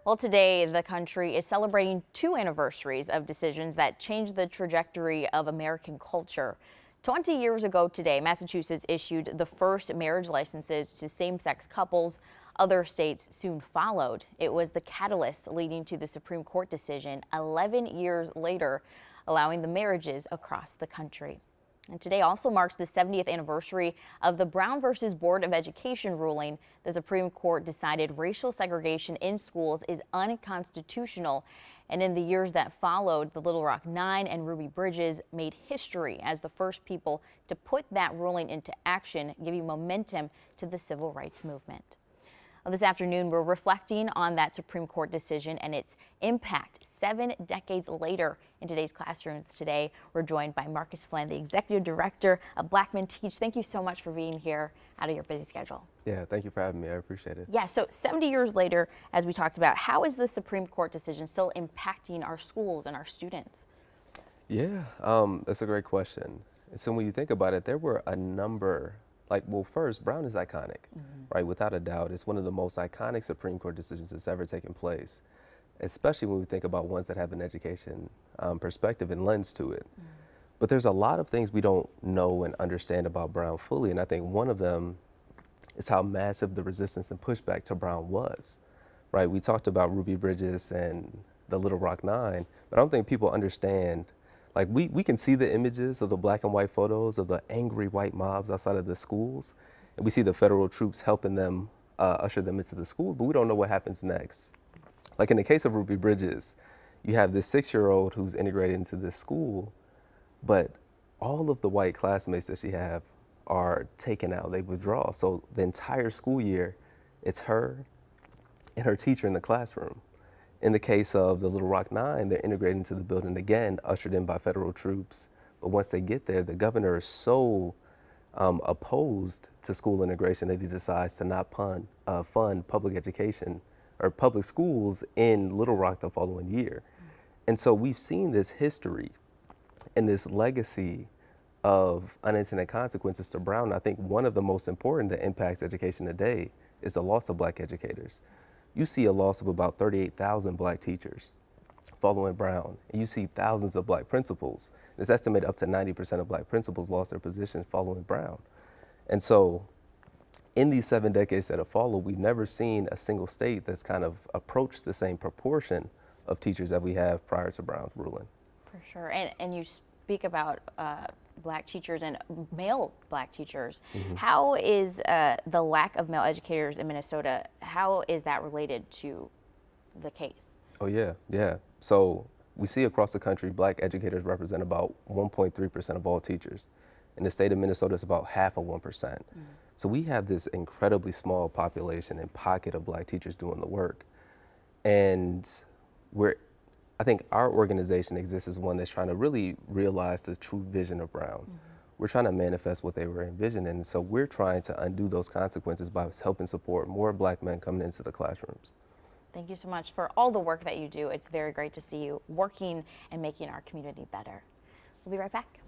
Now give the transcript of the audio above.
Well, today the country is celebrating two anniversaries of decisions that changed the trajectory of American culture. 20 years ago today, Massachusetts issued the first marriage licenses to same-sex couples. Other states soon followed. It was the catalyst leading to the Supreme Court decision 11 years later, allowing the marriages across the country. And today also marks the 70th anniversary of the Brown versus Board of Education ruling. The Supreme Court decided racial segregation in schools is unconstitutional. And in the years that followed, the Little Rock Nine and Ruby Bridges made history as the first people to put that ruling into action, giving momentum to the civil rights movement. Well, this afternoon, we're reflecting on that Supreme Court decision and its impact 7 decades later. In today's classrooms today, we're joined by Marcus Flynn, the Executive Director of Black Men Teach. Thank you so much for being here out of your busy schedule. Yeah, thank you for having me. I appreciate it. Yeah, so 70 years later, as we talked about, how is the Supreme Court decision still impacting our schools and our students? Yeah, that's a great question. And so when you think about it, there were a number. Well, first, Brown is iconic, right? Without a doubt, it's one of the most iconic Supreme Court decisions that's ever taken place, especially when we think about ones that have an education perspective and lens to it. But there's a lot of things we don't know and understand about Brown fully, and I think one of them is how massive the resistance and pushback to Brown was, right? We talked about Ruby Bridges and the Little Rock Nine, but I don't think people understand. We can see the images of the black and white photos of the angry white mobs outside of the schools, and we see the federal troops helping them usher them into the school, but we don't know what happens next. Like in the case of Ruby Bridges, you have this 6-year-old who's integrated into this school, but all of the white classmates that she have are taken out, they withdraw. So the entire school year, it's her and her teacher in the classroom. In the case of the Little Rock Nine, they're integrated into the building again, ushered in by federal troops. But once they get there, the governor is so opposed to school integration that he decides to not fund public education or public schools in Little Rock the following year. And so we've seen this history and this legacy of unintended consequences to Brown. I think one of the most important that impacts education today is the loss of black educators. You see a loss of about 38,000 black teachers following Brown, and you see thousands of black principals. It's estimated up to 90% of black principals lost their positions following Brown. And so in these 7 decades that have followed, we've never seen a single state that's kind of approached the same proportion of teachers that we have prior to Brown's ruling. For sure. And you speak about black teachers and male black teachers. How is the lack of male educators in Minnesota, how is that related to the case? Oh, yeah. So we see across the country, black educators represent about 1.3% of all teachers. In the state of Minnesota, it's about half of 1%. So we have this incredibly small population and pocket of black teachers doing the work. And I think our organization exists as one that's trying to really realize the true vision of Brown. We're trying to manifest what they were envisioning. And so we're trying to undo those consequences by helping support more black men coming into the classrooms. Thank you so much for all the work that you do. It's very great to see you working and making our community better. We'll be right back.